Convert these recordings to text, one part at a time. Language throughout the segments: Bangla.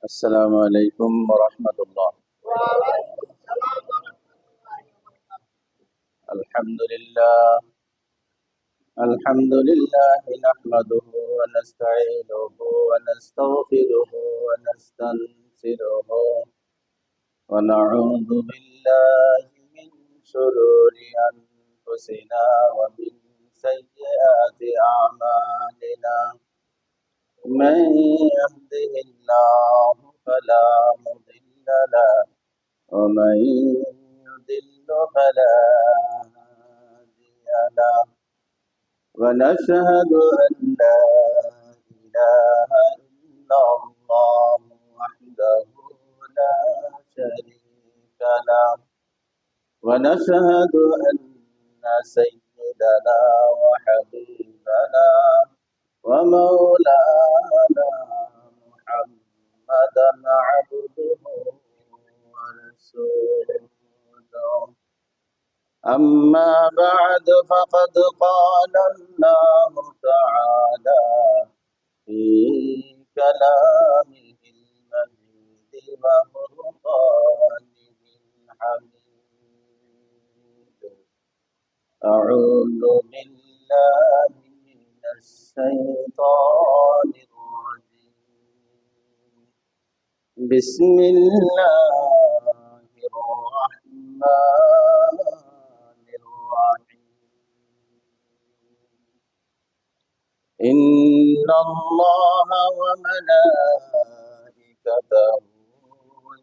السلام عليكم ورحمة الله. الحمد لله نحمده ونستعينه ونستغفره ونستنصره ونعوذ بالله من شرور أنفسنا ومن سيئات أعمالنا. من يهده الله فلا مضل له ومن يضل فلا هادي له. ونشهد أن لا إله إلا الله وحده لا شريك له. ونشهد أن سيدنا وحبيبنا ومولانا محمدا عبده ورسوله. أما بعد فقد قال الله تعالى في كلامه المجيد وفرقانه الحميد. أعوذ بالله من الشيطان الرجيم. بسم الله الرحمن الرحيم. إن الله وملائكته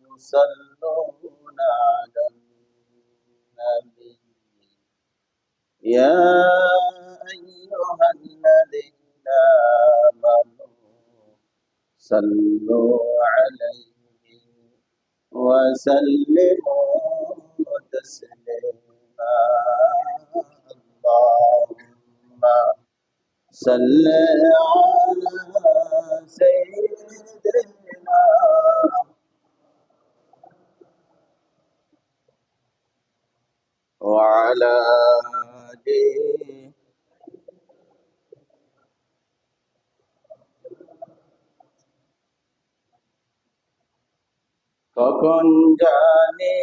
يصلون على النبي يا أيها الذين آمنوا صلوا عليه وسلموا تسليما. اللهم صل على سيدنا وعلى آله কখন জানি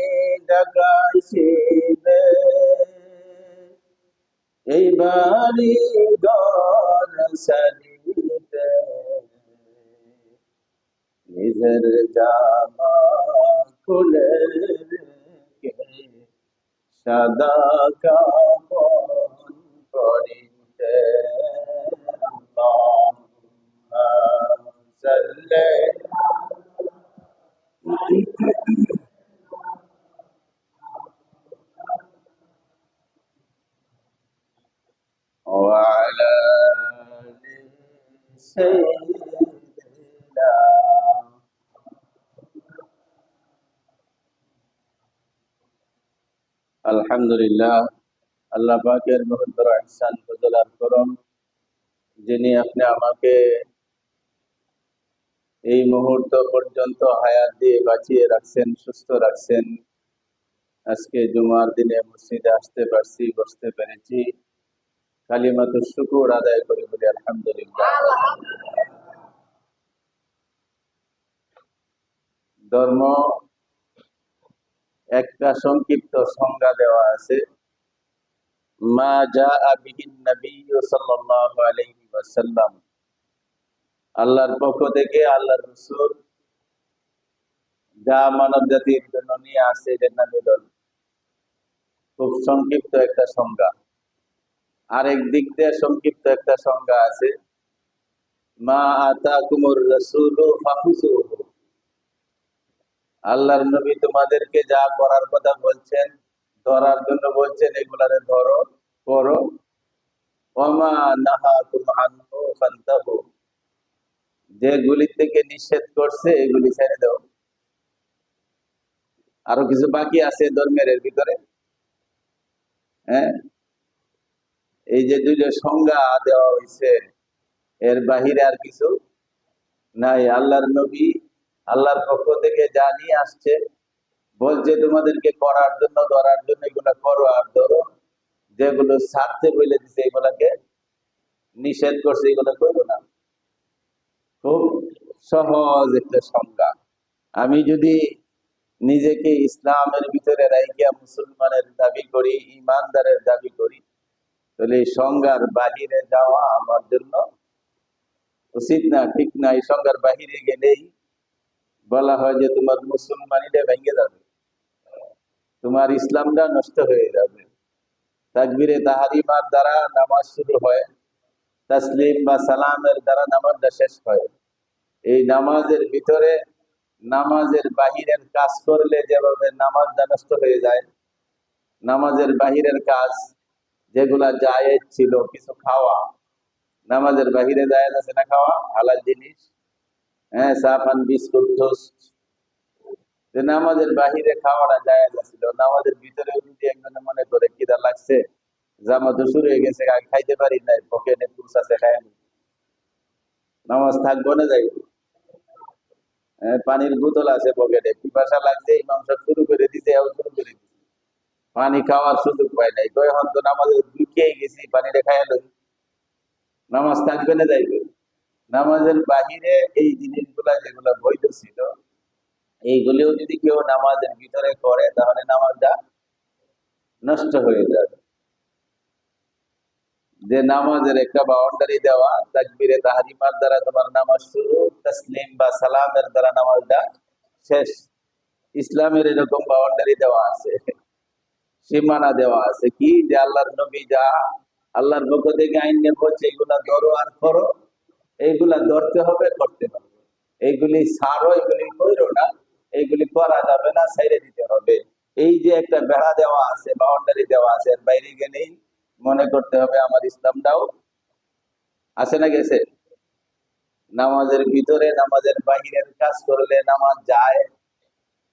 ডাকাইছিবে এই বাড়ি ঘর সারিতে নিজের জামা খুলে রেখে সাদা কাপড় পরিতে। আল্লাহুম্মা সাল্লি وعلى آل سيدنا। আলহামদুলিল্লাহ, আল্লাহ পাকের বহুত বড় ইহসান ফজল আর করম, যিনি আপনি আমাকে এই মুহূর্ত পর্যন্ত হায়াত দিয়ে বাঁচিয়ে রাখছেন, সুস্থ রাখছেন। আজকে জুমার দিনে মসজিদে আসতে পারছি, বসতে পেরেছি। কালিমাতুশ শুকর আদায় করি, বলি আলহামদুলিল্লাহ। ধর্ম একটা সংক্ষিপ্ত সংজ্ঞা দেওয়া আছে, মা জাআ বিহিন নবী সাল্লাল্লাহু আলাইহি ওয়াসাল্লাম। আল্লাহর পক্ষ থেকে আল্লাহর রাসূল যা মানব জাতির জন্য নিয়ে আসে, এর নামই ধর্ম। খুব সংক্ষিপ্ত একটা সংজ্ঞা। আরেক দিক দিয়ে সংক্ষিপ্ত একটা সংজ্ঞা আছে, মা আতাকুমুর রাসূলু ফাখুযুহু। আল্লাহর নবী তোমাদেরকে যা করার কথা বলছেন, ধরার জন্য বলছেন, এগুলারে ধরো, করো। ওমা নাহাকুম আনহু ফান্তাহু। যেগুলি থেকে নিষেধ করছে এগুলি ছেড়ে দাও। আরো কিছু বাকি আছে ধর্মের এর ভিতরে। হ্যাঁ, এই যে দুইটা সংজ্ঞা দেওয়া হয়েছে, এর বাহিরে আর কিছু নাই। আল্লাহর নবী আল্লাহর পক্ষ থেকে যা নিয়ে আসছে, বলছে তোমাদেরকে করার জন্য, ধরার জন্য, এগুলা করো আর ধরো। যেগুলো ছাড়তে বলে দিছে এগুলাকে নিষেধ করছে, এগুলো করবো না। খুব সহজ একটা সংজ্ঞা। আমি যদি নিজেকে ইসলামের ভিতরে রাখিয়া মুসলমানের দাবি করি, ইমানদারের দাবি করি, তাহলে এই সংজ্ঞার বাহিরে যাওয়া আমার জন্য উচিত না, ঠিক না। এই সংজ্ঞার বাহিরে গেলেই বলা হয় যে তোমার মুসলমানিটা ভেঙে যাবে, তোমার ইসলামটা নষ্ট হয়ে যাবে। তাকবীরে তাহারিমার দ্বারা নামাজ শুরু হয়, তাসলিম বা সালামের দ্বারা নামাজটা শেষ হয়। এই নামাজের ভিতরে নামাজের বাহিরের কাজ করলে যেভাবে নামাজটা নষ্ট হয়ে যায়, নামাজের বাহিরের কাজ যেগুলা জায়েজ ছিল, কিছু খাওয়া, নামাজের বাহিরে জায়েজ আছে না খাওয়া, হালাল জিনিস, হ্যাঁ, চা পান বিস্কুট টোস্ট, যে নামাজের বাহিরে খাওয়াটা জায়েজ ছিল, নামাজের ভিতরেও যদি একজনে মনে করে খিদা লাগছে, জামাত শুরু হয়ে গেছে, আগে খাইতে পারি নাই, পকেটে টুলস আছে, খাই নামাজ থাকবো না, যাই পানির বোতল আছে পকেটে, পিপাসা লাগছে, ইমাম সাহেব শুরু করে দিতে, শুরু করে দিতে, পানি খাওয়ার সুযোগ পাই নাই, এখন তো নামাজে ঢুকিয়ে গেছি, পানিটা খাইয়া লই, নামাজ থাকবে না, যাইবে। নামাজের বাহিরে এই জিনিসগুলা যেগুলো বৈধ ছিল, এইগুলিও যদি কেউ নামাজের ভিতরে করে, তাহলে নামাজটা নষ্ট হয়ে যাবে। যে নামাজের একটা বাউন্ডারি দেওয়া, তাকবীরে তাহরিমার দ্বারা তোমার নামাজ শুরু, তাসলিম বা সালামের দ্বারা নামাজটা শেষ। ইসলামের এরকম বাউন্ডারি দেওয়া আছে, সীমানা দেওয়া আছে, কি যে আল্লাহর নবী যা আল্লাহর পক্ষ থেকে আইন নিয়ে বলছে, এগুলা ধরো আর করো, এইগুলা ধরতে হবে, করতে হবে। এইগুলি ছাড়ো, এগুলি করো না, এইগুলি করা যাবে না, ছেড়ে দিতে হবে। এই যে একটা বেড়া দেওয়া আছে, বাউন্ডারি দেওয়া আছে, এর বাইরে গেলেই মনে করতে হবে আমার ইসলামটাও আছে না গেছে। নামাজের ভিতরে নামাজের বাহিরের কাজ করলে নামাজ যায়,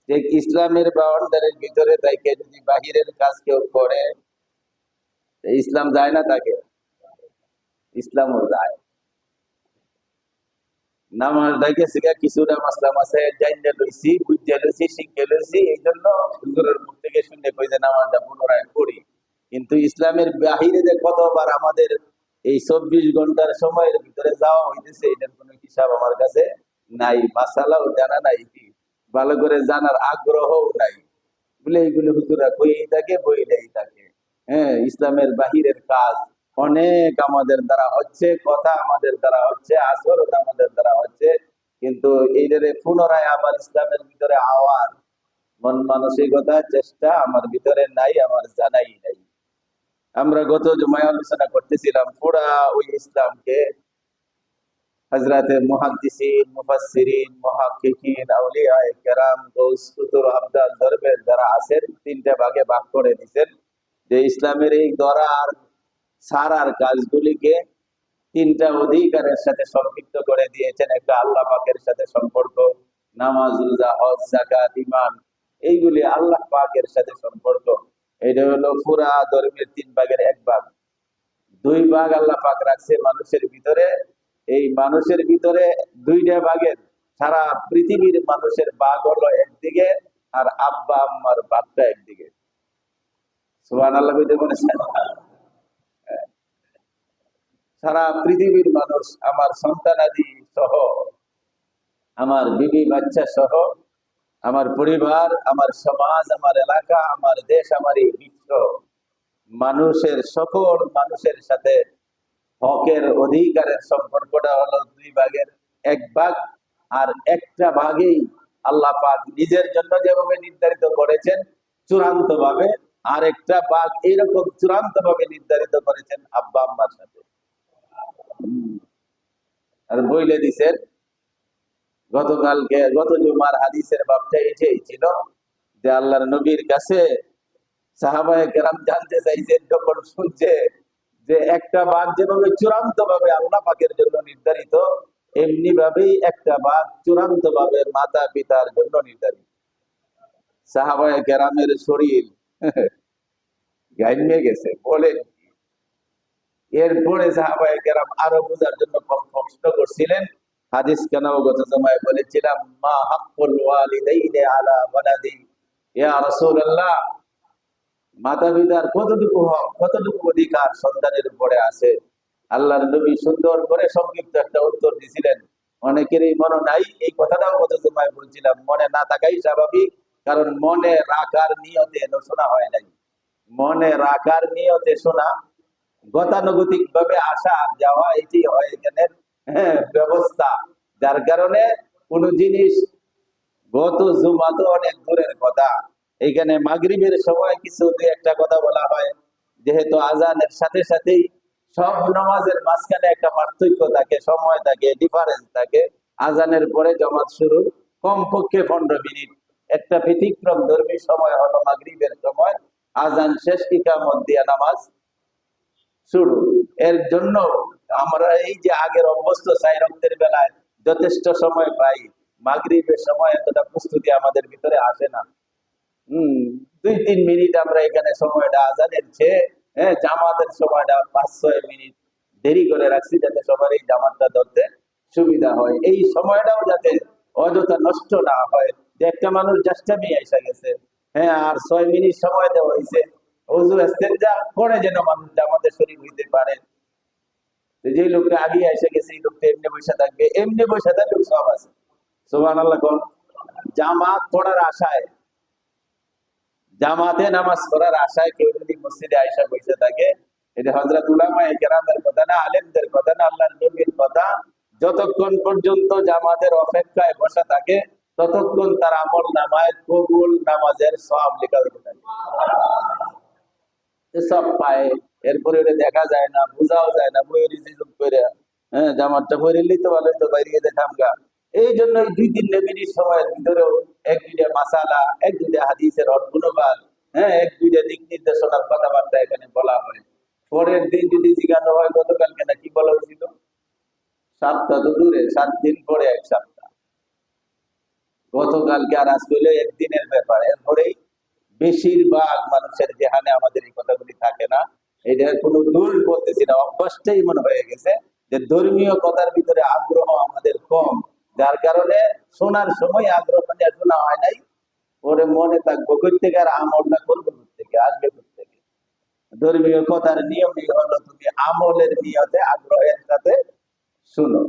যে ইসলামের বাউন্ডারির ভিতরে তাইকে যদি বাহিরের কাজ কেউ করে, ইসলাম যায় না, তাকে ইসলামও যায়। নামাজ ডাকে শিখা কিছুটা মাসলাম আছে, জাইনা লইছি, বুঝে লইছি, শিখে লইছি, এই জন্য হুজুরের মুখ থেকে শুনে কই যে নামাজটা পুনরায় পড়ি। কিন্তু ইসলামের বাহিরে যে কতবার আমাদের এই 24 ঘন্টার সময়ের ভিতরে যাওয়া হইতেছে, এটার কোনো হিসাব আমার কাছে নাই, মাসালাও জানা নাই, ভালো করে জানার আগ্রহও নাই, বলে এইগুলো হুজুরা কইই থাকে, বইলেই থাকে। হ্যাঁ, ইসলামের বাহিরের কাজ অনেক আমাদের দ্বারা হচ্ছে, কথা আমাদের দ্বারা হচ্ছে, আচরণ আমাদের দ্বারা হচ্ছে, কিন্তু এইটারে পুনরায় আবার ইসলামের ভিতরে আওয়ার মন মানসিকতা চেষ্টা আমার ভিতরে নাই, আমার জানাই নাই। আমরা গত জুমায় আলোচনা করতেছিলাম, পুরা ওই ইসলামকে হযরতে মুহাদ্দিসিন, মুফাসসিরিন, মুহাক্কিকিন, আউলিয়ায়ে কেরাম, গৌস, কুতুব, আবদাল, দরবেশ যারা আছেন, তিনটা ভাগে ভাগ করে দিয়েছেন। যে ইসলামের এই দরার সারার কাজগুলিকে তিনটা অধিকারের সাথে সম্পৃক্ত করে দিয়েছেন। একটা আল্লাহ পাকের সাথে সম্পর্ক, নামাজ, রোজা, হজ, যাকাত, ঈমান, এইগুলি আল্লাহ পাকের সাথে সম্পর্ক। এটা হলো পুরা ধর্মের 3 ভাগের 1 ভাগ। 2 ভাগ আল্লাহ পাক রাখছে মানুষের ভিতরে। এই মানুষের ভিতরে 2টা ভাগের, সারা পৃথিবীর মানুষের ভাগ হলো একদিকে, আর আব্বা আম্মার ভাগটা একদিকে। সুবহানাল্লাহ কইতে বলেছেন। সারা পৃথিবীর মানুষ, আমার সন্তানাদি সহ, আমার বিবি বাচ্চা সহ, আমার পরিবার, আমার সমাজ, আমার এলাকা, আমার দেশ, আমার এই বিশ্ব, মানুষের সকল মানুষের সাথে হকের অধিকারের সম্পর্কটা হলো 2 ভাগের 1 ভাগ। আর একটা ভাগেই আল্লাহ পাক নিজের জন্য যেভাবে নির্ধারিত করেছেন চূড়ান্ত ভাবে, আর একটা ভাগ এইরকম চূড়ান্ত ভাবে নির্ধারিত করেছেন আব্বা আম্মার সাথে। আর বইলে দিছেন, গত জুমার হাদিসের বাবটা এটাই ছিল, যে আল্লাহর নবীর কাছে সাহাবায়ে কেরাম জানতে চাইছেন, যখন শুনছে যে একটা ভাগ যেভাবে চূড়ান্ত ভাবে আল্লাহ পাকের জন্য নির্ধারিত, এমনি ভাবেই একটা ভাগ চূড়ান্ত ভাবে মাতা পিতার জন্য নির্ধারিত। সাহাবায়ে কেরামের শরীর ঘামিয়ে গেছে, বলেন। এরপরে সাহাবায়ে কেরাম আরো বোঝার জন্য কষ্ট করছিলেন। হাদিস কেন গত জমায় বলেছিলাম, মা হাক্কুল ওয়ালিদাইনি আলা ওয়ালাদি, ইয়া রাসূলুল্লাহ, মাতা পিতার কতটুকু হক, কতটুকু অধিকার সন্তানের উপরে আছে। আল্লাহর নবী সুন্দর করে সংক্ষিপ্ত একটা উত্তর দিয়েছিলেন। অনেকেরই মনে নাই, এই কথাটাও গত জুমায় বলছিলাম, মনে না থাকাই স্বাভাবিক, কারণ মনে রাখার নিয়তে শোনা হয় নাই। মনে রাখার নিয়তে শোনা, গতানুগতিক ভাবে আসা আর যাওয়া, এটি হয় এখানে ব্যবস্থা। যার কারণে কোন জিনিস, গত জুমা তো অনেক দূরের কথা, এখানে মাগরিবের সময় কিছু দুই একটা কথা বলা হয়। যেহেতু আজানের সাথে সাথেই সব নামাজের মাঝখানে একটা পার্থক্য থাকে, সময় থাকে, ডিফারেন্স থাকে। আজানের পরে জামাত শুরু কমপক্ষে 15 মিনিট। একটা ব্যতিক্রম ধর্মী সময় হলো মাগরিবের সময়, আজান শেষ, ইকামত দিয়া নামাজ শুরু। এর জন্য আমরা এই যে আগের অভ্যস্ত চাই রক্তের বেলায় যথেষ্ট সময় পাই, মাগরিবের সময় এতটা প্রস্তুতি আমাদের ভিতরে আসে না। 2-3 মিনিট আমরা এখানে সময়টা আজানের চেয়ে জামাতের সময়টা 5-6 মিনিট দেরি করে রাখছি, যাতে সবার এই জামাতটা ধরতে সুবিধা হয়। এই সময়টাও যাতে অযথা নষ্ট না হয়, যে একটা মানুষ জাস্টা নিয়ে এসে গেছে, আর 6 মিনিট সময় দেওয়া হয়েছে, ওযু ইস্তেনজা করে যেন মানুষ জামাতে শরীক হইতে পারে। যে লোকটা আগে এসে গেছে, এই লোকটা এমনি বসে থাকবে, এমনি বসে থাকলে সব আছে। সুবহানাল্লাহ কোন। জামাত পড়ার আশায়, জামাতে নামাজ পড়ার আশায় কেউ যদি মসজিদে আয়েশা বসে থাকে, এটা হযরত উলামায়ে কেরামের কথা না, আলেমদের কথা না, আল্লাহর নবীর কথা। যতক্ষণ পর্যন্ত জামাতের অপেক্ষায় বসা থাকে, ততক্ষণ তার আমল নামায় কবুল নামাজের সওয়াব লেখা হইতে থাকে, সব পায়। এরপরে এটা দেখা যায় না, বোঝাও যায় না, বই রিজিজম করে জামাতটা পরে নিতে ভালো তো বাইরে দেখাম গা। এই জন্য 2-3 মিনিট সময়ের ভিতরেও 1-2টা মাসালা, 1-2টা হাদিসের অর্থনুবাদ, এক দুইটা দিক নির্দেশনার কথাবার্তা এখানে বলা হয়। পরের দিন যদি জিজ্ঞাসা হয় গতকালকে না কি বলা হয়েছিল, সপ্তাহ তো দূরে, 7 দিন পরে 1 সপ্তাহ, গতকালকে আর আজকে হলো একদিনের ব্যাপার। এরপরেই বেশিরভাগ মানুষের জেহানে আমাদের এই কথাগুলি থাকে না। এটার কোনো দূর বলতেছি না, অভ্যাসটাই মনে হয়ে গেছে যে ধর্মীয় কথার ভিতরে আগ্রহ আমাদের কম, যার কারণে শোনার সময় আগ্রহ নিয়ে শোনা হয় নাই। ওরে মনে থাকবো প্রত্যেকে, আর আমলটা করবো প্রত্যেকে, আসবে প্রত্যেকে। ধর্মীয় কথার নিয়মই হলো তুমি আমলের নিয়তে আগ্রহের সাথে শুনো।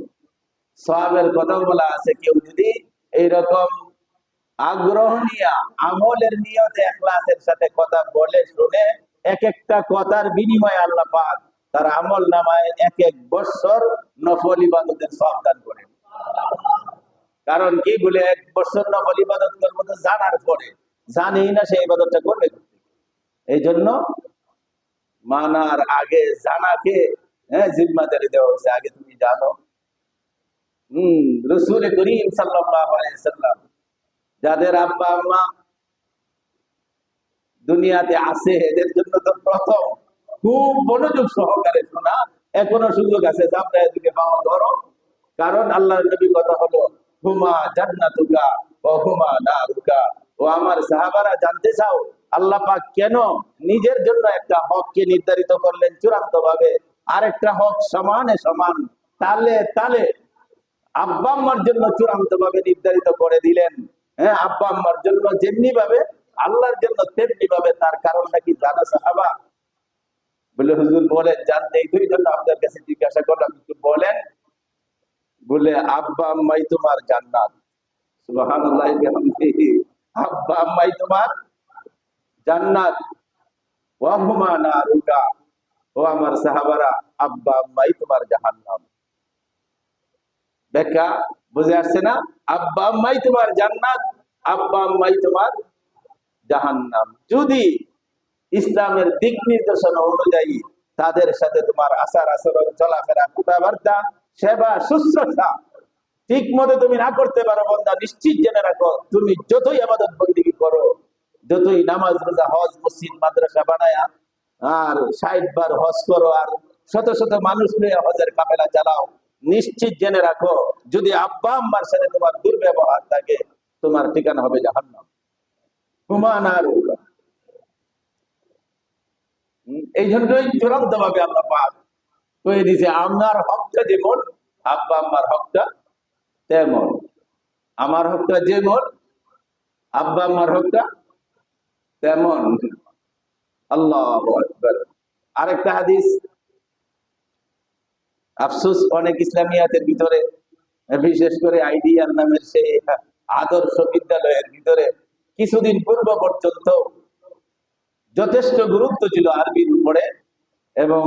সওয়াবের কথাও বলা আছে, কেউ যদি এইরকম আগ্রহ নিয়ে আমলের নিয়তে ইখলাসের সাথে কথা বলে শুনে, এক একটা কথার বিনিময়ে আল্লাহ পাক তার আমল নামায় 1-1 বছর নফল ইবাদতের সওয়াব দান করেন। কারণ কি বলে, 1 বছর নফল ইবাদত করবো তো জানার পরে, জানি না সেই ইবাদতটা করবে। এই জন্য মানার আগে জানাকে জিম্মাদারি দেওয়া হয়েছে, আগে তুমি জানো। রাসূল করিম সাল্লাল্লাহু আলাইহি ওয়াসাল্লাম, যাদের আব্বা আম্মা দুনিয়াতে আছে, এদের জন্য তো প্রথম খুব মনোযোগ সহকারে শোনা। এখনো সুযোগ আছে, জানতে দিকে পাওয়া ধরো। কারণ আল্লাহর নবী কথা হলো, হুমা জান্নাতুকা ওয়া হুমা নারুকা। ও আমার সাহাবারা, জানতে চাও আল্লাহ পাক কেন নিজের জন্য একটা হককে নির্ধারিত করলেন চূড়ান্ত ভাবে, আরেকটা হক সমানে সমান, তালে তালে আব্বা আম্মার জন্য চূড়ান্ত ভাবে নির্ধারিত করে দিলেন। আব্বা আম্মার জন্য যেমনি ভাবে, আল্লাহর জন্য তেমনি ভাবে। তার কারণটা কি জানো সাহাবা? বলে হুজুর বলেন, জানতে এই জন্য আপনার কাছে জিজ্ঞাসা করলাম, একটু বলেন। বলে আব্বা আম্মাই তোমার জান্নাত। সুবহানাল্লাহ বিহামদিহি। আব্বা আম্মাই তোমার জান্নাত, ওয়া হুমা নারুকা। ও আমার সাহাবারা, আব্বা আম্মাই তোমার জাহান্নাম। ব্যাখ্যা বুঝে আসছে না? আব্বা আম্মাই তোমার জান্নাত, আব্বা আম্মাই তোমার জাহান্নাম। যদি ইসলামের দিক নির্দেশনা অনুযায়ী তাদের সাথে তোমার আচার আচরণ, চলাফেরা, কথাবার্তা, সেবা শুশ্রূষা ঠিক মতো তুমি না করতে পারো, বন্ধা নিশ্চিত জেনে রাখো, তুমি যতই ইবাদত বন্দেগী করো, যতই নামাজ রোজা হজ মসজিদ মাদ্রাসা বানায়া আর 60 বার হজ করো, আর শত শত মানুষ নিয়ে হজের কাফেলা চালাও, নিশ্চিত জেনে রাখো, যদি আব্বা আম্মার সাথে তোমার দুর্ব্যবহার থাকে, তোমার ঠিকানা হবে জাহান্নাম। হুমান আর এই জন্যই চূড়ান্ত ভাবে আল্লাহ পাক কয়ে দিয়েছে, আমার হকটা যেমন আব্বা আম্মার হকটা তেমন, আমার হকটা যেমন আব্বা আম্মার হকটা তেমন। আল্লাহু আকবার। আরেকটা হাদিস, আফসোস অনেক ইসলামিয়াতের ভিতরে, বিশেষ করে আইডিয়াল নামের সেই আদর্শ বিদ্যালয়ের ভিতরে কিছুদিন পূর্ব পর্যন্ত যথেষ্ট গুরুত্ব ছিল আরবির উপরে এবং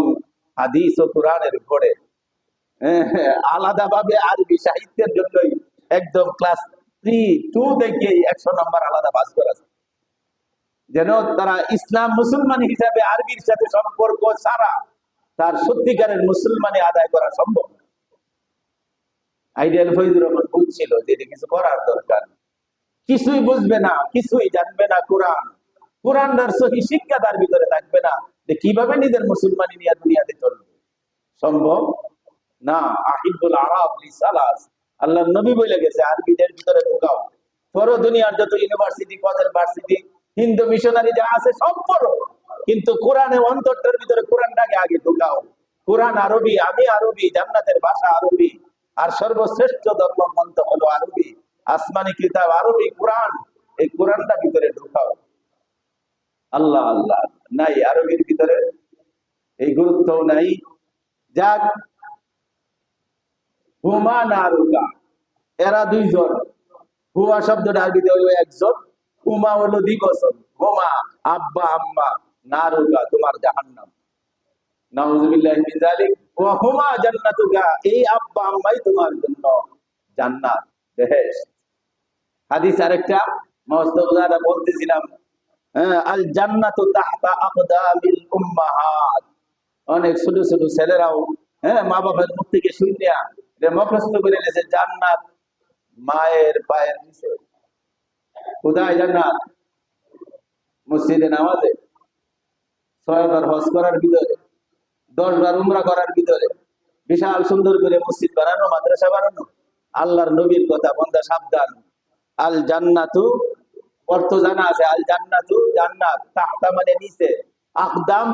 হাদিস ও কোরআনের উপরে। আলাদাভাবে আরবি সাহিত্যের জন্যই একদম ক্লাস 3-2 থেকে 100 নম্বর আলাদা পাস করা, যেন তারা ইসলাম মুসলমান হিসাবে আরবির সাথে সম্পর্ক ছাড়া তার সত্যিকারের মুসলমানি আদায় করা সম্ভব না। আইডিয়াল ফয়জুর রহমান বুঝছিল যে এটা কিছু করার দরকার, কিছুই বুঝবে না, কিছুই জানবে না, কোরআনদার সহি শিক্ষা তার ভিতরে থাকবে না, যে কিভাবে নিজের মুসলমানি নিয়ে দুনিয়াতে চলবে, সম্ভব না। আহিবুল আরব লিসালাস, আল্লাহর নবী বলে গেছে আরবিদের ভিতরে ঢুকাও, পড়ো দুনিয়ার যত university, college, varsity, Hindu missionary যা আছে সব পড়ো, কিন্তু কোরআনে অন্তরটার ভিতরে কোরআনটাকে আগে ঢুকাও। কোরআন আরবি, আমি আরবি, জান্নাতের ভাষা আরবি, আর সর্বশ্রেষ্ঠ ধর্মগ্রন্থ হলো আরবি, আসমানি কিতাব আরবি কোরআন, এই কোরআনটা ভিতরে ঢুকাও। আল্লাহ আল্লাহ, নাই আরবির ভিতরে এই গুরুত্বও নাই। যাক, হুমা নারুকা, এরা দুইজন, হুয়া শব্দটা আরবিতে হলো একজন, হুমা হলো দ্বিবচন, হুমা আব্বা আম্মা, নারুকা তোমার জাহান্নাম, নাউযুবিল্লাহি মিন যালিক, ওয়া হুমা জান্নাতুকা, এই আব্বা আম্মাই তোমার জন্য জান্নাত, বেহেশত। হাদিস আরেকটা মুস্তাফাদা বলতেছিলাম, আল জান্নাতু তাহতা আকদামিল উম্মাহাত, অনেক ছোট ছোট ছেলেরাও মা বাবার মুখ থেকে শুনিয়া মুখস্থ করে নিয়েছে, জান্নাত মায়ের পায়ের নিচে। কোথায় জান্নাত? মসজিদে নামাজে, 6 বার হজ করার ভিতরে, 10 বার উমরা করার ভিতরে, বিশাল সুন্দর করে মসজিদ বানানো, মাদ্রাসা বানানো। আল্লাহর নবীর কথা, বন্দা সাবধান। আল জান্নাতু, অর্থ জানা আছে, আল জান্নাতু জান্নাত, তাহতা মানে নিচে, আকদাম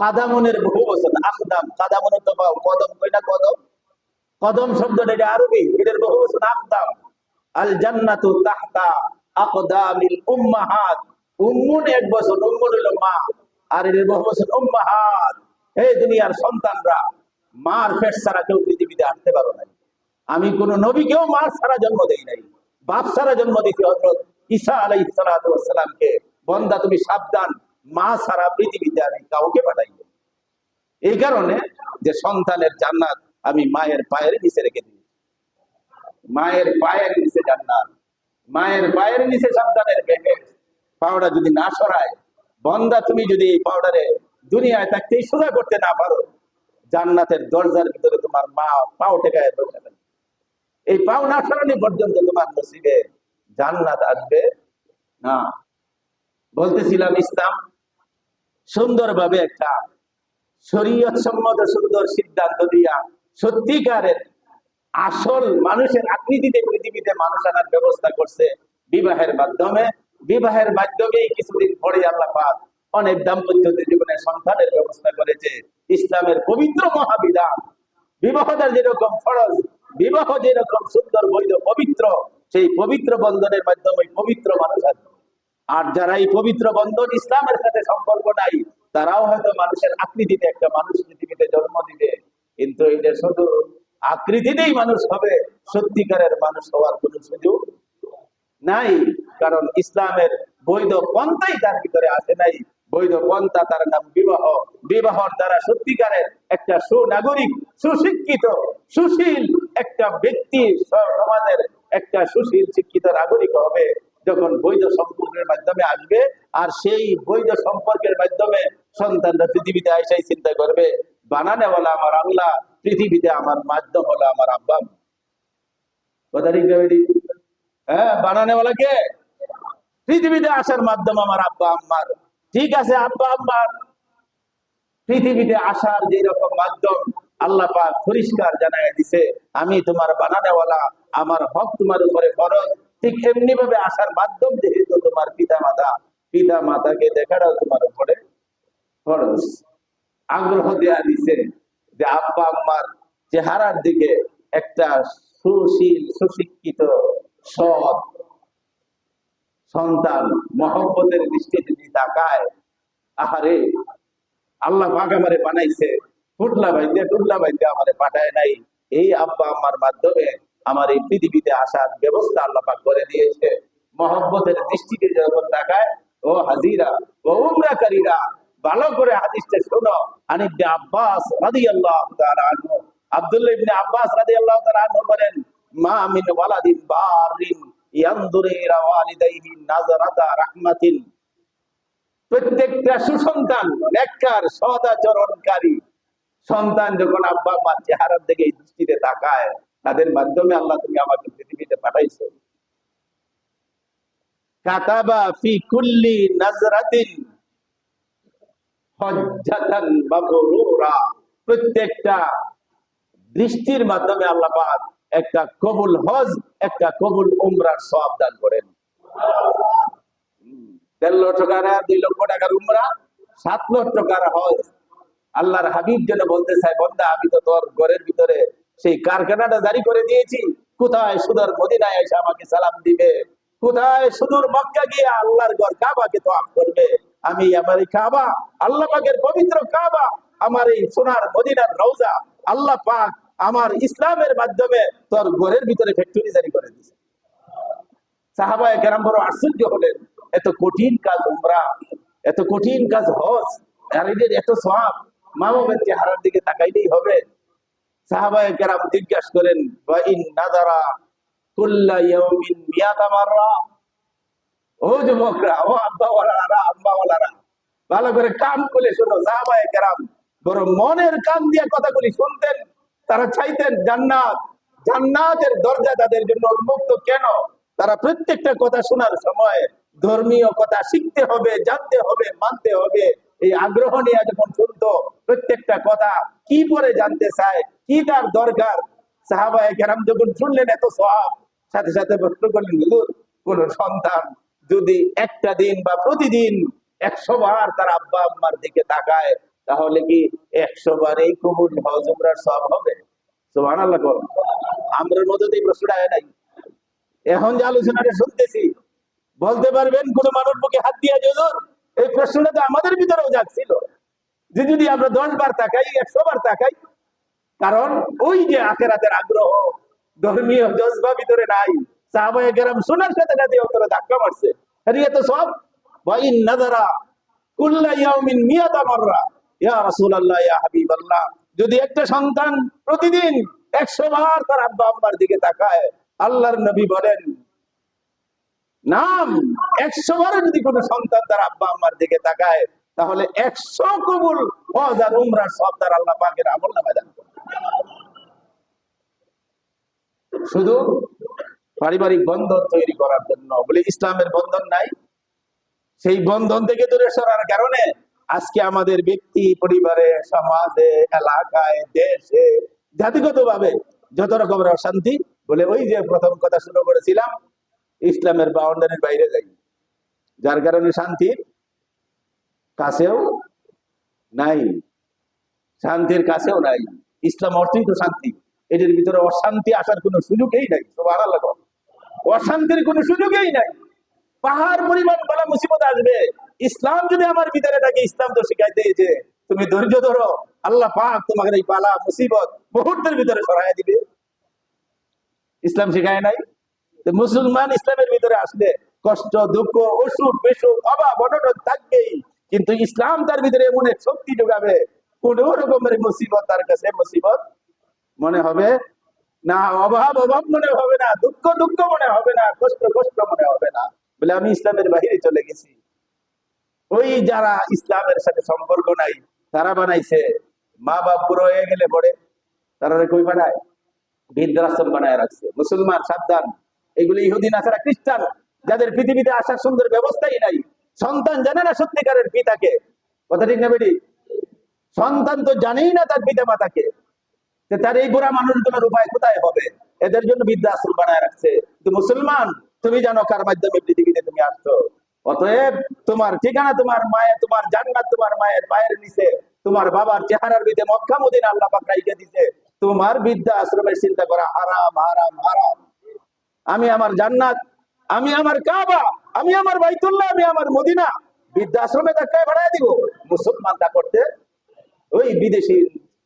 কাদামনের বহু বচন, আকদাম কাদামনের তো কদম, কই না কদম, কদম শব্দটা এটা আরবি, এটার বহু বচন আকদাম। আল জান্নাতু তাহতা আকদামিল উম্মাহাত, উম্মুন এক বচন, উম্মুন হলো মা, আর এর বহু বচন উম্মাহাত। এই দুনিয়ার সন্তানরা, মার পেট ছাড়া কেউ পৃথিবীতে আসতে পারো নাই। আমি কোন নবীকেও মার ছাড়া জন্ম দেই নাই, বাপ ছাড়া জন্ম দিয়েছি হযরত ঈসা আলাইহিস সালাতু ওয়াস সালামকে। বন্দা তুমি সাবধান, মা ছাড়া পৃথিবীতে আমি কাউকে পাঠাই না। এই কারণে যে সন্তানের জান্নাত আমি মায়ের পায়ের নিচে রেখে দিই, মায়ের পায়ের নিচে জান্নাত, মায়ের পায়ের নিচে সন্তানের বেহেশত। পাওড়া যদি না সরায়, বন্দা তুমি যদি এই পাউডারে দুনিয়ায় থাকতেই সোজা করতে না পারো, জান্নাতের দরজার ভিতরে তোমার মা পাও টেকায় বসে থাকবে। এই পাও না সরানো পর্যন্ত তোমার নসিবে জান্নাত আসবে না। বলতেছিলাম, ইসলাম সুন্দরভাবে একটা শরীয়ত সম্মত সুন্দর সিদ্ধান্ত দিয়া সত্যিকারের আসল মানুষের আকৃতিতে পৃথিবীতে মানুষ আনার ব্যবস্থা করছে বিবাহের মাধ্যমে। বিবাহের মাধ্যমেই কিছুদিন পরে আল্লাহ পাক অনেক দাম্পত্য জীবনে সন্তানের ব্যবস্থা করেছে। ইসলামের পবিত্র মহাবিধান, বিবাহটা যেরকম ফরজ, বিবাহ যেরকম সুন্দর বৈধ পবিত্র, সেই পবিত্র বন্ধনের মাধ্যমে পবিত্র মানুষ আসবে। আর যারা এই পবিত্র বন্ধন ইসলামের সাথে সম্পর্ক নাই, তারাও হয়তো মানুষের আকৃতিতে একটা মানুষ পৃথিবীতে জন্ম দিবে, কিন্তু এটা শুধু আকৃতিতেই মানুষ হবে, সত্যিকারের মানুষ হওয়ার কোন সুযোগ নাই। কারণ ইসলামের বৈধ পন্থাই তার ভিতরে আসে নাই। বৈধ পন্থা, তার নাম বিবাহ। বিবাহর দ্বারা সত্যিকারের একটা সুনাগরিক, সুশিক্ষিত, সুশীল একটা ব্যক্তি সমাজের একটা সুশীল শিক্ষিত নাগরিক হবে যখন বৈধ সম্পর্কের মাধ্যমে আসবে। আর সেই বৈধ সম্পর্কের মাধ্যমে সন্তানরা পৃথিবীতে আইসাই চিন্তা করবে, বানানে বলা আমার আল্লাহ, পৃথিবীতে আমার মাধ্যম হলো আমার আব্বা। কথা ঠিক যাবে? হ্যাঁ, বানানে বলা কে? পৃথিবীতে আসার মাধ্যম আমার আব্বা আম্মার। ঠিক আছে, আব্বা আম্মার পৃথিবীতে আসার যে রকম মাধ্যম আল্লাহ পাক পরিষ্কার জানায় দিছে, আমি তোমার বানানেওয়ালা, আমার হক তোমার উপরে ফরজ। ঠিক এমনি ভাবে আসার মাধ্যম যেহেতু তোমার পিতা মাতা, পিতা মাতাকে দেখাটাও তোমার উপরে ফরজ। আগ্রহ দেয়া দিছে যে আব্বা আম্মার চেহারার দিকে একটা সুশীল, সুশিক্ষিত, সৎ সন্তান মহব্বতের দৃষ্টি যদি তাকায়, আহারে, আল্লাহ পাক আমারে বানাইছে, টুটলা বাইন্দে আমারে পাঠায় নাই। এই আব্বা আম্মার মাধ্যমে আমার এই পৃথিবীতে আসার ব্যবস্থা আল্লাহ পাক করে দিয়েছে। মহব্বতের দৃষ্টিতে যখন তাকায়, ও হাজিরা, ও উমরাকারীরা, ভালো করে হাদিসটা শোনো। আন ইবনে আব্বাস রাদিয়াল্লাহু তাআলা আনহু, আব্দুল্লাহ ইবনে আব্বাস রাদিয়াল্লাহু তাআলা আনহু বলেন, মা মিন ওয়ালাদিন বারিন ইয়ানজুরু ইলা ওয়ালিদাইহি নাযরাতা রাহমাতিন। প্রত্যেকটা সুসন্তান, নেককার, সদাচরণকারী সন্তান যখন আব্বা আম্মার চেহারার দিকে এই দৃষ্টিতে তাকায়, তাদের মাধ্যমে আল্লাহ তুমি আমাকে পৃথিবীতে পাঠাইছো। কাতাবা ফি কুল্লি নাজরাতিন হজ্জাতান মাবরুরা। প্রত্যেকটা দৃষ্টির মাধ্যমে আল্লাহ পাক একটা কবুল হজ, একটা কবুল উমরার সওয়াব দান করেন। ১.৫ লক্ষ টাকা, ২ লক্ষ টাকার উমরা, ৭ লক্ষ টাকার হজ। আল্লাহর হাবিব যেন বলতে চাই, বন্দা আমি তো তোর ঘরের ভিতরে সেই কারখানাটা জারি করে দিয়েছি, কোথায় সুদূর মদিনায় এসে আমাকে সালাম দিবে, কোথায় সুদূর মক্কা গিয়ে আল্লাহর ঘর কাবাকে তোয়াফ করবে। আমি আমার এই কাবা, আল্লাহ পাকের পবিত্র কাবা, আমার এই সোনার মদিনার রওজা, আল্লাহ পাক আমার ইসলামের মাধ্যমে তোর ঘরের ভিতরে ফ্যাক্টরি জারি করে দিয়েছে। সাহাবায়ে কেরাম বড় আশ্চর্য হলেন, এত কঠিন কাজ উমরা, এত কঠিন কাজ হজ, আর এদের এত সওয়াব, মা বাবার চেহারার দিকে তাকাইলেই হবে। সাহাবায়ে কেরাম জিজ্ঞাসা করেন, ওয়া ইন নাযারা কুল্লা ইয়াউমিন মিয়াতা মাররা। ও যুবকরা, ও আব্বাওয়ালারা, আম্মাওয়ালারা, ভালো করে কান খুলে শোনো। সাহাবায়ে কেরাম বড় মনের কান দিয়ে কথাগুলি শুনতেন। তারা চাইতেন জান্নাত, জান্নাতের দরজা তাদের জন্য উন্মুক্ত। কেন? তারা প্রত্যেকটা কথা শোনার সময় ধর্মীয় কথা শিখতে হবে, জানতে হবে, মানতে হবে, এই আগ্রহ নিয়ে যখন শুনতো, প্রত্যেকটা কথা কি পরে জানতে চায়, কি তার দরকার। সাহাবায়ে কেরাম যখন শুনলেন এত সওয়াব, সাথে সাথে প্রশ্ন করলেন, হুজুর, কোন সন্তান যদি একটা দিন বা প্রতিদিন ১০০ বার তার আব্বা আম্মার দিকে তাকায়, তাহলে কি ১০০ বারেই কবুল হজ উমরার সওয়াব হবে? সুবহানাল্লাহ। আমরার মধ্যে এই প্রশ্নটা হয় নাই। এখন যে আলোচনাটা শুনতেছি, বলতে পারবেন কোন মানুষ মুখে হাত দিয়ে, হুজুর, এই প্রশ্নটা তো আমাদের ভিতরেও যাচ্ছিল, যে যদি আমরা ১০ বার তাকাই, ১০০ বার তাকাই। কারণ ওই যে আখিরাতের আগ্রহ, ধর্মীয় জজবা ভিতরে নাই। সাহাবায়ে কেরাম শোনার সাথে সাথে ওরা ধাক্কা মারছে, আরে এত সব। ওয়া ইন নাযারা কুল্লা ইয়াউমিন মিয়াতা মাররা, ইয়া রাসূলুল্লাহ, ইয়া হাবিবাল্লাহ, যদি একটা সন্তান প্রতিদিন ১০০ বার তার আব্বা আম্মার দিকে তাকায়, আল্লাহর নবী বলেন, নাম ১০০ বারে যদি কোনো সন্তান তার আব্বা আম্মার দিকে তাকায়, তাহলে ১০০ কবুল হজ আর উমরার সওয়াব তার আল্লাহ পাকের আমলনামায় দান করবেন। শুধু পারিবারিক বন্ধন তৈরি করার জন্য বলে ইসলামের বন্ধন নাই, সেই বন্ধন থেকে দূরে সরার কারণে আজকে আমাদের ব্যক্তি, পরিবারে, সমাজে, এলাকায়, দেশে, জাতিগত ভাবে যত রকমের অশান্তি। বলে ওই যে প্রথম কথা শুরু করেছিলাম, ইসলামের বাউন্ডারির বাইরে যাই, যার কারণে শান্তির কাছেও নাই, শান্তির কাছেও নাই। ইসলাম অর্থই তো শান্তি, এদের ভিতরে অশান্তি আসার কোনো সুযোগই নাই। সুবহানাল্লাহ। অশান্তির কোনো সুযোগই নাই। পাহাড় পরিমাণ বালা মুসিবত আসবে, ইসলাম যদি আমার ভিতরে থাকে, ইসলাম তো শিখাইতে যে তুমি ধৈর্য ধরো, আল্লাহ পাক তোমাকে এই বালা মুসিবত মুহূর্তের ভিতরে সরাই দিবে। ইসলাম শিখায় নাই? মুসলমান ইসলামের ভিতরে আসলে কষ্ট, দুঃখ, অসুখ, বিসুখ, অভাব অনটন থাকবেই, কিন্তু ইসলাম তার ভিতরে এমন এক শক্তি যোগাবে, কোন রকমের মুসিবত তার কাছে মুসিবত মনে হবে না, অভাব অভাব মনে হবে না, দুঃখ দুঃখ মনে হবে না, কষ্ট কষ্ট মনে হবে না। বলে আমি ইসলামের বাহিরে চলে গেছি। ওই যারা ইসলামের সাথে সম্পর্ক নাই, তারা বানাইছে মা বাপ বুড়ো হয়ে গেলে পরে তারা কই বানায়, বৃদ্ধাশ্রম বানায় রাখছে। মুসলমান সাবধান, এগুলি ইহুদি নাসারা খ্রিস্টান, যাদের পৃথিবীতে আসার সুন্দর ব্যবস্থাই নাই। সন্তান জানে না সত্যিকারের পিতাকে, কথা ঠিক না বেটি? সন্তান তো জানেই না তার পিতা মাতাকে, তার এই বুড়া মানুষগুলোর উপায় কোথায় হবে? এদের জন্য বৃদ্ধাশ্রম বানায় রাখছে। কিন্তু মুসলমান, তুমি জানো কার মাধ্যমে পৃথিবীতে তুমি আসছো। অতএব তোমার ঠিকানা, তোমার মায়ের, তোমার জান্নাত তোমার মায়ের পায়ের নিচে, তোমার বাবার চেহারার ভিতরে মক্কা মদিনা আল্লাহ পাক রাইখে দিয়েছে। তোমার বৃদ্ধাশ্রমের চিন্তা করা হারাম, হারাম, হারাম। আমি আমার জান্নাত, আমি আমার কাবা, আমি আমার বাইতুল্লাহ, আমি আমার মদিনা বৃদ্ধাশ্রমে ধাক্কায় ভাড়ায় দিব। মুসলমান তা করতে ওই বিদেশি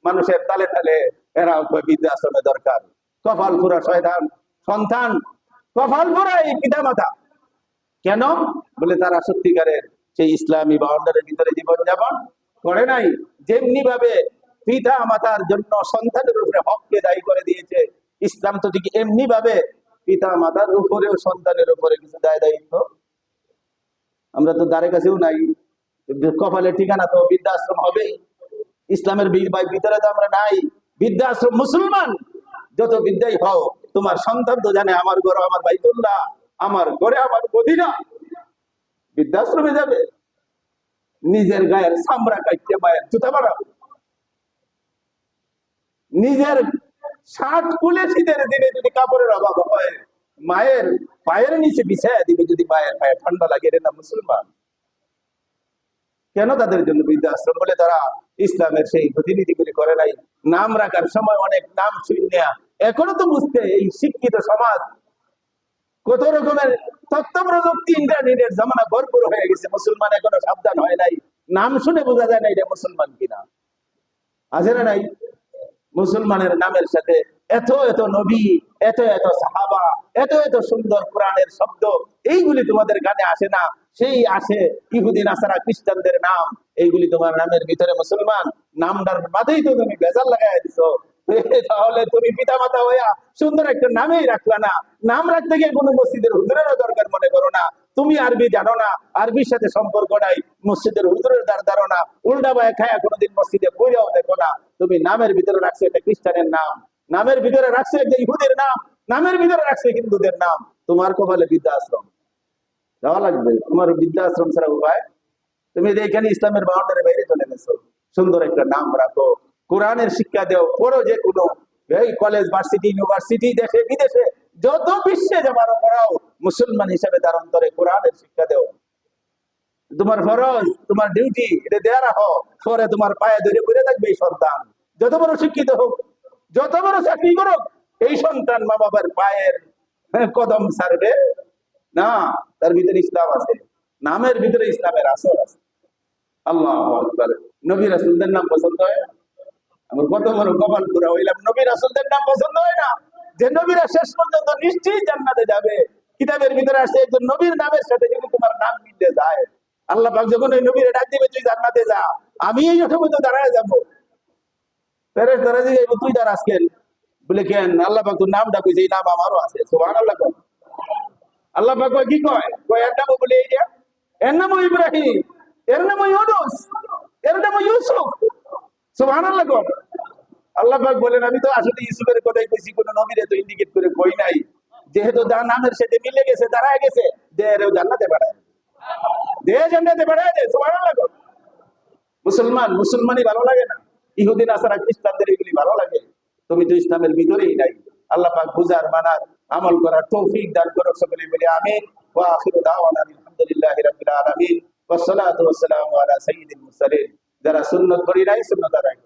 মানুষের তালে তালে এরা বৃদ্ধাশ্রমে দরকার। কপাল পুরা শয়তান সন্তান, কপাল পুরা এই পিতা মাতা। কেন? বলে তারা সত্যিকারের সেই ইসলামী বাউন্ডারির ভিতরে জীবনযাপন করে নাই। যেমনি ভাবে পিতা মাতার জন্য সন্তানের উপরে হককে দায়ী করে দিয়েছে, ইসলাম তো ঠিক এমনি ভাবে পিতা মাতার উপরেও সন্তানের উপরে কিছু দায় দায়িত্ব। আমরা তো দ্বারে কাছেও নাই, কপালের ঠিকানা তো বৃদ্ধাশ্রম হবেই। ইসলামের ভিতরে তো আমরা নাই বৃদ্ধাশ্রম। মুসলমান যত বিদ্যাই হও, তোমার সন্তান তো জানে আমার ঘর আমার বাইতুল্লাহ, আমার ঘরে আমার মদিনা। বৃদ্ধাশ্রমে যাবে, নিজের গায়ের চামড়া কাটতে মায়ের জুতা বানাবো, নিজের শার্ট খুলে শীতের দিনে যদি কাপড়ের অভাব হয় মায়ের পায়ের নিচে বিছায়া দিবে যদি মায়ের পায়ে ঠান্ডা লাগে। এটা না মুসলমান? কেন তাদের জন্য বৃদ্ধাশ্রম? বলে তারা ইসলামের সেই প্রতিনিধিগুলি করে নাই। নাম রাখার সময় অনেক নাম শুনে এখনো তো বুঝতে এই শিক্ষিত সমাজ কত রকমের তথ্য প্রযুক্তি ইন্টারনেটের জামানা ভরপুর হয়ে গেছে, মুসলমান এখনো সাবধান হয় নাই। নাম শুনে বোঝা যায় না এটা মুসলমান কিনা। আছে না নাই? মুসলমানের নামের সাথে এত এত নবী, এত এত সাহাবা, এত এত সুন্দর কোরআনের শব্দ, এইগুলি তোমাদের গানে আসে না। সেই আসে ইহুদি নাসারা খ্রিস্টানদের নাম, এইগুলি তোমার নামের ভিতরে। মুসলমান নামটার বাদেই তো তুমি বেজাল লাগাই দিছো। তাহলে তুমি পিতা মাতা হইয়া সুন্দর একটা নামেই রাখলা না। নাম রাখতে গিয়ে কোনো মসজিদের হুজুরেরও দরকার মনে করো না। তুমি আরবি জানো না, আরবির সাথে সম্পর্ক নাই, মসজিদের হুজুরের দ্বার ধারো না, উল্টা বায় খায়া কোনোদিন মসজিদে বইয়াও দেখো না। তুমি নামের ভিতরে রাখছো একটা খ্রিস্টানের নাম, নামের ভিতরে রাখছো একটা ইহুদের নাম, নামের ভিতরে রাখছো হিন্দুদের নাম। তোমার কপালে বৃদ্ধাশ্রম যাওয়া লাগবে। তোমার বৃদ্ধাশ্রম ছাড়া উপায়? তুমি এখানে ইসলামের বাউন্ডারির বাইরে চলে গেছো। সুন্দর একটা নাম রাখো, কোরআনের শিক্ষা দেও, পড়ো। যে কোনো এই কলেজ ভার্সিটি ইউনিভার্সিটি দেশে বিদেশে যত বিশ্বে যাবার পড়াও, মুসলমান হিসেবে তার অন্তরে কোরআনের শিক্ষা দেও। তোমার ফরজ, তোমার ডিউটি, এটা দেয়া রাখো। পরে তোমার পায়ে ধরে ঘুরে থাকবে এই সন্তান। যত বড় শিক্ষিত হোক, যত বড় চাকরি করুক, এই সন্তান মা বাবার পায়ের কদম ছাড়বে না। তার ভিতরে ইসলাম আছে, নামের ভিতরে ইসলামের আসর আছে। আল্লাহু আকবার। নবী রাসূলদের নাম পছন্দ হয়? আমার কত বড় কপাল পুরা হইলাম, নবী রাসূলদের নাম পছন্দ হয় না? যে নবীরা শেষ পর্যন্ত নিশ্চয়ই জান্নাতে যাবে। কিতাবের ভিতরে আসে একজন নবীর নামের সাথে যদি তোমার নাম মিলে যায়, আল্লাহ পাক যখন ওই নবীরে ডাক দিবে তুই জান্নাতে যা, আমি এই সময় তো দাঁড়ায় যাবো। ফেরেশতারা জিজ্ঞেস করবে তুই দাঁড়াস কেন? বলে কেন? আল্লাহ পাক তোর নাম ডাকুই, এই নাম আমারও আছে। সুবহানাল্লাহ। আল্লাহ পাক কি কয়? এর নামও বলে এইটা, এর নামও ইব্রাহিম, এর নামও ইউনূস, এর নামও ইউসুফ। সুবহানাল্লাহ। আল্লাহ পাক বলেন আমি তো আসলে ইউসুফের কথাই কইছি, কোন নবীরে তো ইন্ডিকেট করে কই নাই। যেহেতু যার নামের সাথে মিলে গেছে, দাঁড়ায় গেছে, যে জান্নাতে পাঠায়, যে জান্নাতে পাঠায় দে। সুবহানাল্লাহ। মুসলমান মুসলমানই ভালো লাগে না? ইহুদি নাসারা খ্রিস্টানদের এগুলি ভালো লাগে? তুমি তো ইসলামের ভিতরেই নাই। আল্লাহ পাক বুঝার মানার আমল করার তৌফিক দান করুক। সকলে বলি আমিন। ওয়া আখিরু দাওয়ানা আলহামদুলিল্লাহি রাব্বিল আলামিন ওয়াস সালাতু ওয়াস সালামু আলা সাইয়্যিদিল মুরসালিন। যারা সুন্নাত করি নাই সুন্নাত আদায়